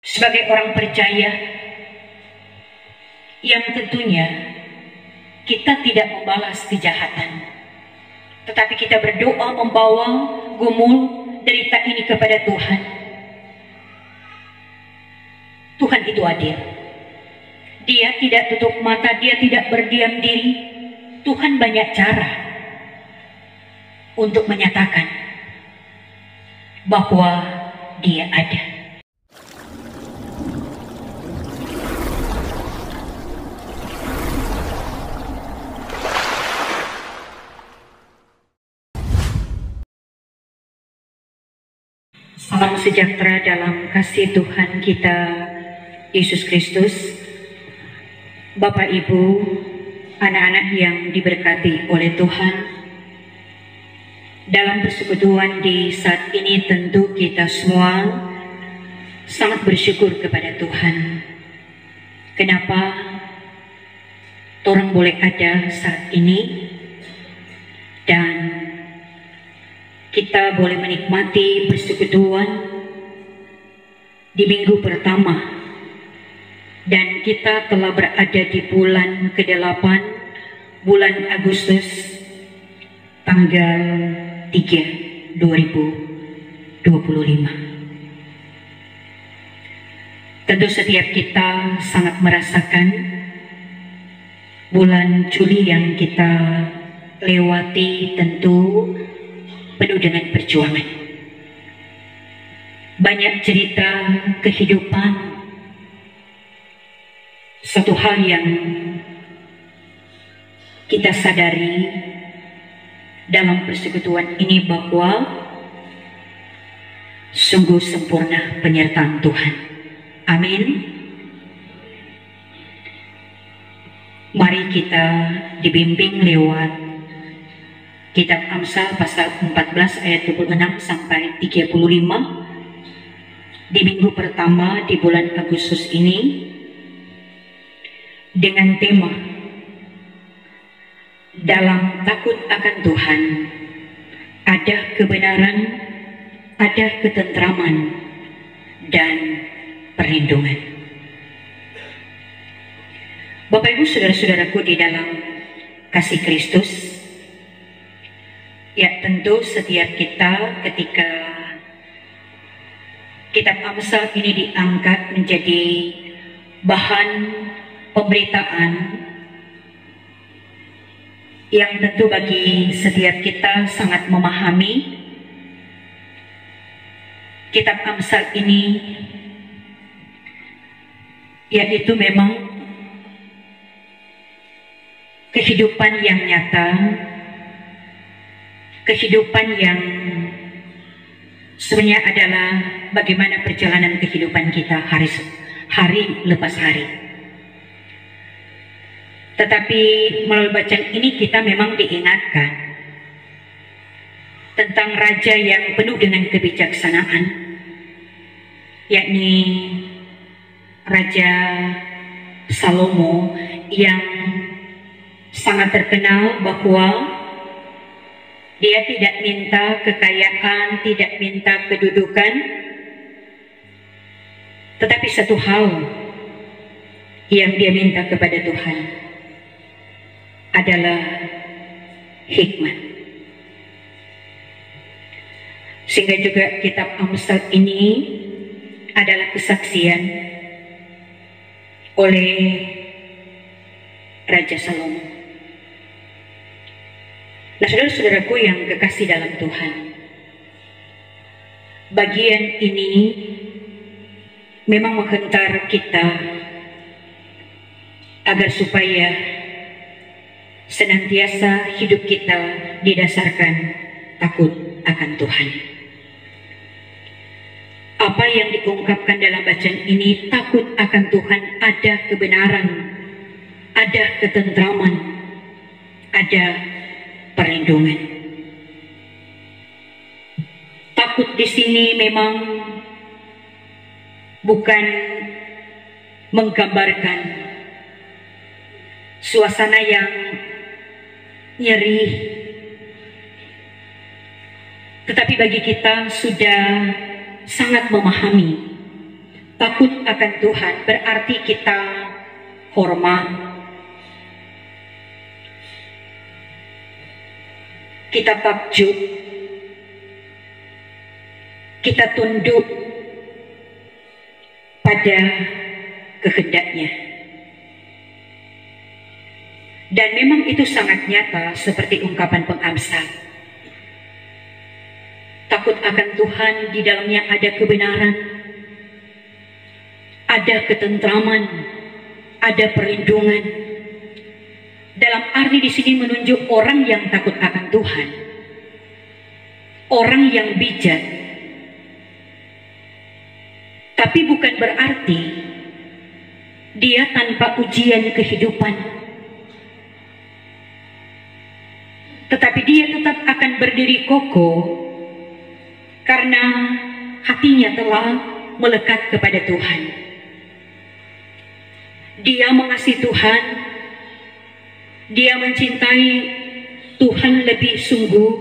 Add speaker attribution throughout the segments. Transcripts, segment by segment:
Speaker 1: sebagai orang percaya yang tentunya kita tidak membalas kejahatan, tetapi kita berdoa membawa gumul derita ini kepada Tuhan. Tuhan itu adil. Dia tidak tutup mata, dia tidak berdiam diri. Tuhan banyak cara untuk menyatakan bahwa dia ada. Salam sejahtera dalam kasih Tuhan kita Yesus Kristus. Bapak Ibu, anak-anak yang diberkati oleh Tuhan, dalam persekutuan di saat ini tentu kita semua sangat bersyukur kepada Tuhan. Kenapa orang boleh ada saat ini dan kita boleh menikmati persekutuan di minggu pertama, dan kita telah berada di bulan ke-8, bulan Agustus, tanggal 3, 2025. Tentu setiap kita sangat merasakan bulan Juli yang kita lewati tentu penuh dengan perjuangan. Banyak cerita kehidupan. Satu hal yang kita sadari dalam persekutuan ini bahwa sungguh sempurna penyertaan Tuhan. Amin. Mari kita dibimbing lewat Kitab Amsal pasal 14 ayat 26 sampai 35 di minggu pertama di bulan Agustus ini, dengan tema dalam takut akan Tuhan ada kebenaran, ada ketentraman dan perlindungan. Bapak Ibu saudara-saudaraku di dalam kasih Kristus, ya tentu setiap kita ketika Kitab Amsal ini diangkat menjadi bahan pemberitaan yang tentu bagi setiap kita sangat memahami. Kitab Amsal ini yaitu memang kehidupan yang nyata, kehidupan yang sebenarnya adalah bagaimana perjalanan kehidupan kita hari lepas hari. Tetapi melalui bacaan ini kita memang diingatkan tentang raja yang penuh dengan kebijaksanaan, yakni Raja Salomo, yang sangat terkenal bahwa dia tidak minta kekayaan, tidak minta kedudukan, tetapi satu hal yang dia minta kepada Tuhan adalah hikmat. Sehingga juga kitab Amsal ini adalah kesaksian oleh Raja Salomo. Nah, saudara-saudaraku yang kekasih dalam Tuhan, bagian ini memang menghentar kita agar supaya senantiasa hidup kita didasarkan takut akan Tuhan. Apa yang diungkapkan dalam bacaan ini, takut akan Tuhan, ada kebenaran, ada ketentraman, ada perlindungan. Takut di sini memang bukan menggambarkan suasana yang nyeri, tetapi bagi kita sudah sangat memahami Takut akan Tuhan berarti kita hormat, kita takjub, kita tunduk pada kehendaknya. Dan memang itu sangat nyata seperti ungkapan pengamsal. Takut akan Tuhan di dalamnya ada kebenaran, ada ketentraman, ada perlindungan. Dalam arti di sini menunjuk orang yang takut akan Tuhan, orang yang bijak. Tapi bukan berarti dia tanpa ujian kehidupan. Tetapi dia tetap akan berdiri kokoh karena hatinya telah melekat kepada Tuhan. Dia mengasihi Tuhan, dia mencintai Tuhan lebih sungguh,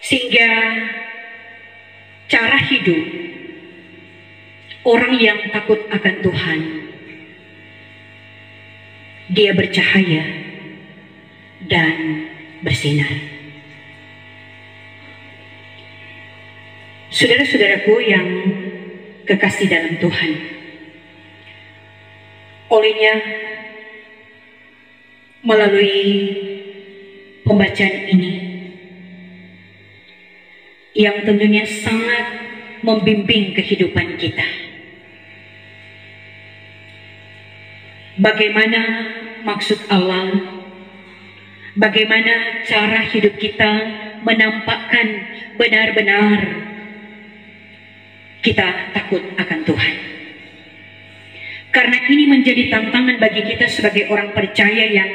Speaker 1: sehingga cara hidup orang yang takut akan Tuhan, dia bercahaya dan bersinar. Saudara-saudaraku yang kekasih dalam Tuhan, olehnya melalui pembacaan ini yang tentunya sangat membimbing kehidupan kita, bagaimana maksud Allah, bagaimana cara hidup kita menampakkan benar-benar kita takut akan Tuhan. Karena ini menjadi tantangan bagi kita sebagai orang percaya yang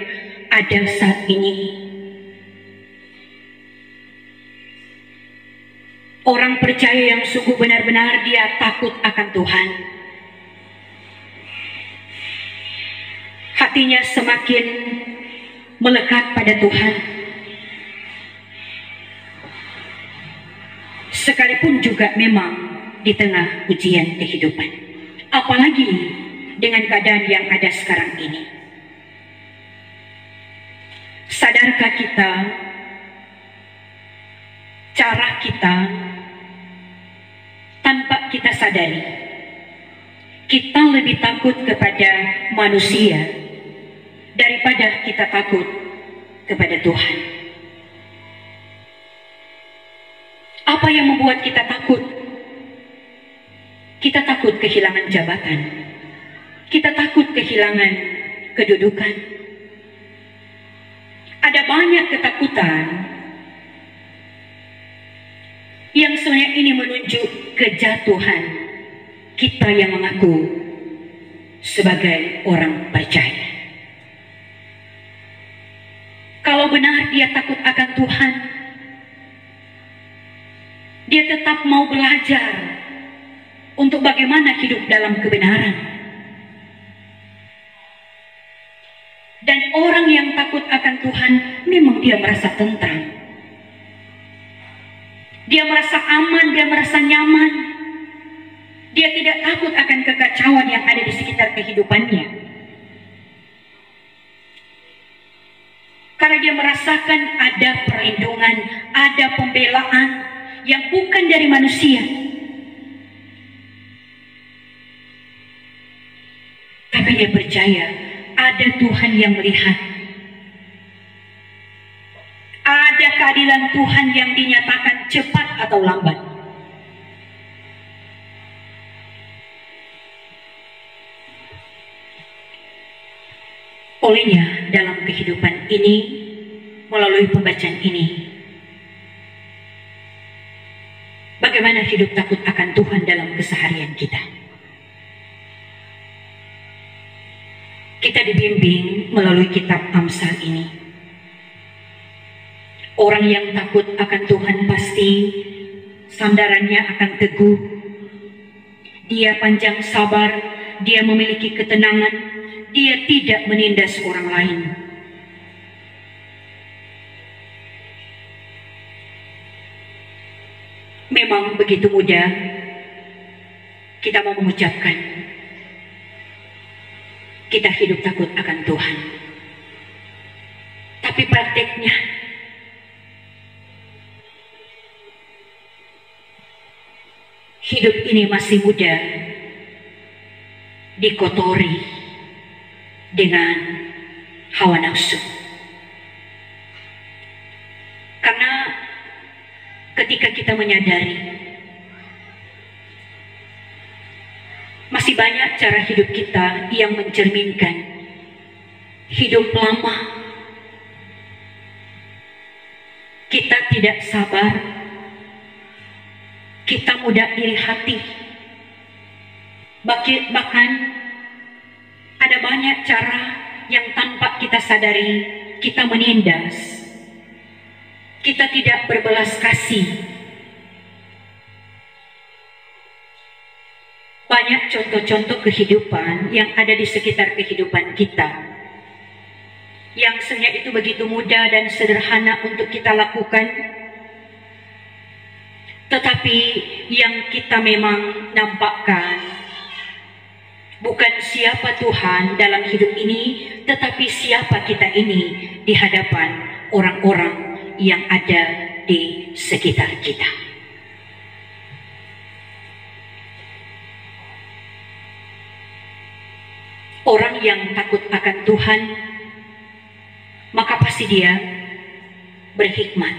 Speaker 1: ada saat ini. Orang percaya yang sungguh benar-benar dia takut akan Tuhan. Hatinya semakin melekat pada Tuhan. Sekalipun juga memang di tengah ujian kehidupan. Apalagi dengan keadaan yang ada sekarang ini. Sadarkah kita, cara kita, tanpa kita sadari, kita lebih takut kepada manusia daripada kita takut kepada Tuhan. Apa yang membuat kita takut? Kita takut kehilangan jabatan. Kita takut kehilangan kedudukan. Ada banyak ketakutan yang sebenarnya ini menunjuk kejatuhan kita yang mengaku sebagai orang percaya. Kalau benar dia takut akan Tuhan, dia tetap mau belajar untuk bagaimana hidup dalam kebenaran. Dan orang yang takut akan Tuhan memang dia merasa tentram. Dia merasa aman, dia merasa nyaman. Dia tidak takut akan kekacauan yang ada di sekitar kehidupannya. Karena dia merasakan ada perlindungan, ada pembelaan yang bukan dari manusia. Tapi dia percaya ada Tuhan yang melihat. Ada keadilan Tuhan yang dinyatakan cepat atau lambat. Olehnya dalam kehidupan ini, melalui pembacaan ini, bagaimana hidup takut akan Tuhan dalam keseharian kita. Kita dibimbing melalui kitab Amsal ini. Orang yang takut akan Tuhan pasti sandarannya akan teguh. Dia panjang sabar, dia memiliki ketenangan, dia tidak menindas orang lain. Memang begitu mudah kita mau mengucapkan, kita hidup takut akan Tuhan. Tapi prakteknya, hidup ini masih muda, dikotori dengan hawa nafsu. Karena ketika kita menyadari masih banyak cara hidup kita yang mencerminkan hidup lama, kita tidak sabar, kita mudah iri hati, bahkan ada banyak cara yang tanpa kita sadari kita menindas, kita tidak berbelas kasih. Banyak contoh-contoh kehidupan yang ada di sekitar kehidupan kita, yang sebenarnya itu begitu mudah dan sederhana untuk kita lakukan, tetapi yang kita memang nampakkan bukan siapa Tuhan dalam hidup ini, tetapi siapa kita ini di hadapan orang-orang yang ada di sekitar kita. Orang yang takut akan Tuhan, maka pasti dia berhikmat.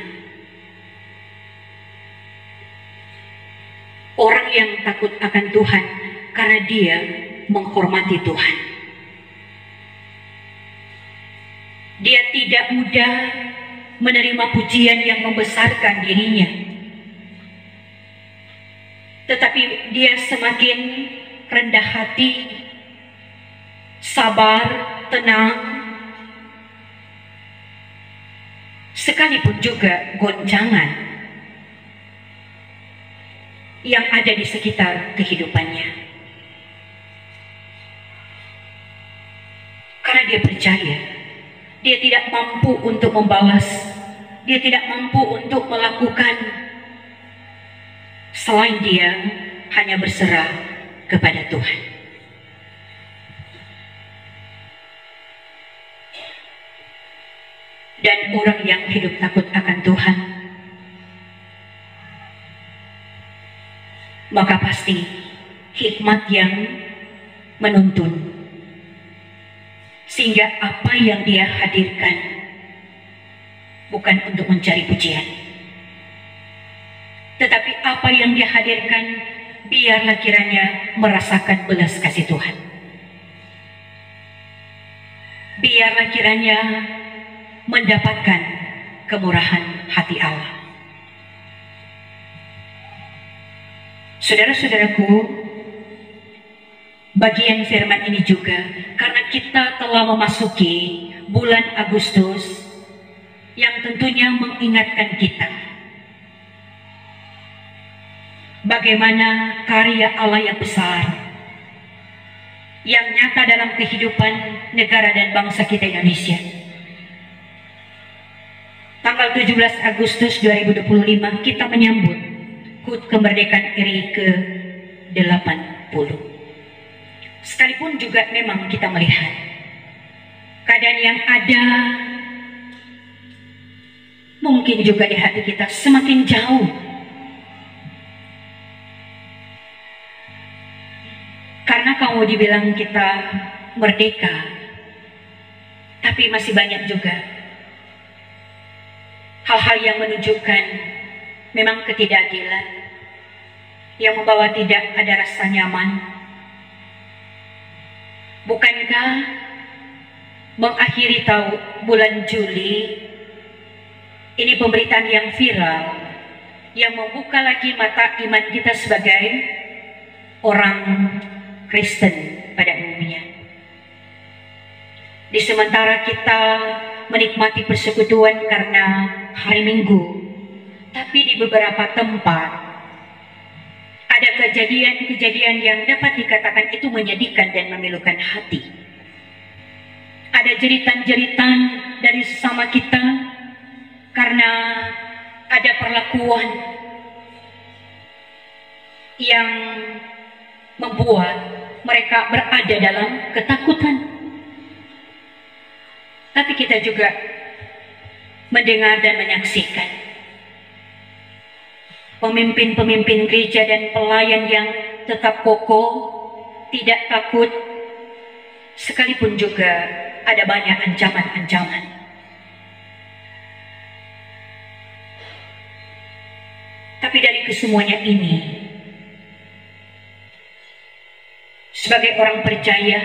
Speaker 1: Orang yang takut akan Tuhan karena dia menghormati Tuhan. Dia tidak mudah menerima pujian yang membesarkan dirinya, tetapi dia semakin rendah hati, sabar, tenang, sekalipun juga goncangan yang ada di sekitar kehidupannya. Karena dia percaya, dia tidak mampu untuk membalas, dia tidak mampu untuk melakukan, selain dia hanya berserah kepada Tuhan. Dan orang yang hidup takut akan Tuhan, maka pasti hikmat yang menuntun, sehingga apa yang dia hadirkan bukan untuk mencari pujian, tetapi apa yang dia hadirkan biarlah kiranya merasakan belas kasih Tuhan. Biarlah kiranya mendapatkan kemurahan hati Allah. Saudara-saudaraku, bagian firman ini juga karena kita telah memasuki bulan Agustus yang tentunya mengingatkan kita bagaimana karya Allah yang besar yang nyata dalam kehidupan negara dan bangsa kita Indonesia. Tanggal 17 Agustus 2025 kita menyambut HUT kemerdekaan RI ke-80. Sekalipun juga memang kita melihat keadaan yang ada mungkin juga di hati kita semakin jauh. Karena kalau dibilang kita merdeka, tapi masih banyak juga hal-hal yang menunjukkan memang ketidakadilan, yang membawa tidak ada rasa nyaman. Bukankah mengakhiri bulan Juli ini pemberitaan yang viral yang membuka lagi mata iman kita sebagai orang Kristen pada umumnya. Di sementara kita menikmati persekutuan karena hari Minggu, tapi di beberapa tempat ada kejadian-kejadian yang dapat dikatakan itu menyedihkan dan memilukan hati. Ada jeritan-jeritan dari sesama kita karena ada perlakuan yang membuat mereka berada dalam ketakutan. Tapi kita juga mendengar dan menyaksikan pemimpin-pemimpin gereja dan pelayan yang tetap kokoh, tidak takut, sekalipun juga ada banyak ancaman-ancaman. Tapi dari kesemuanya ini, sebagai orang percaya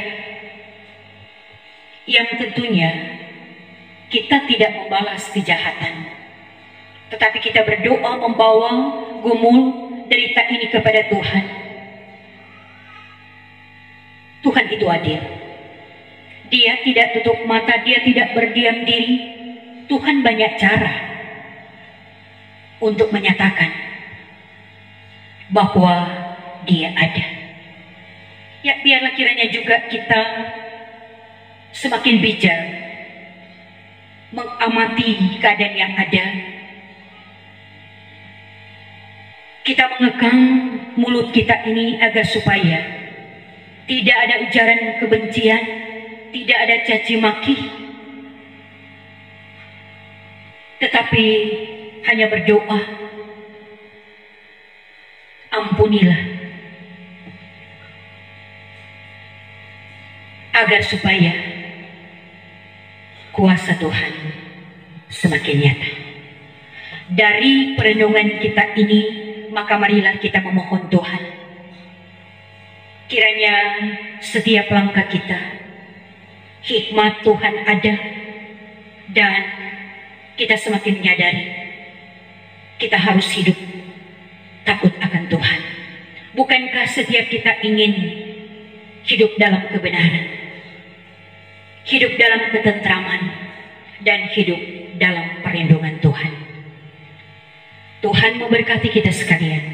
Speaker 1: yang tentunya kita tidak membalas kejahatan, tetapi kita berdoa membawa gumul derita ini kepada Tuhan. Tuhan itu adil. Dia tidak tutup mata, dia tidak berdiam diri. Tuhan banyak cara untuk menyatakan bahwa dia ada. Ya, biarlah kiranya juga kita semakin bijak mengamati keadaan yang ada. Kita mengekang mulut kita ini agar supaya tidak ada ujaran kebencian, tidak ada caci maki, tetapi hanya berdoa, ampunilah, agar supaya kuasa Tuhan semakin nyata. Dari perenungan kita ini, maka marilah kita memohon Tuhan, kiranya setiap langkah kita, hikmat Tuhan ada, dan kita semakin menyadari kita harus hidup takut akan Tuhan. Bukankah setiap kita ingin hidup dalam kebenaran, hidup dalam ketentraman, dan hidup dalam perlindungan Tuhan? Tuhan memberkati kita sekalian.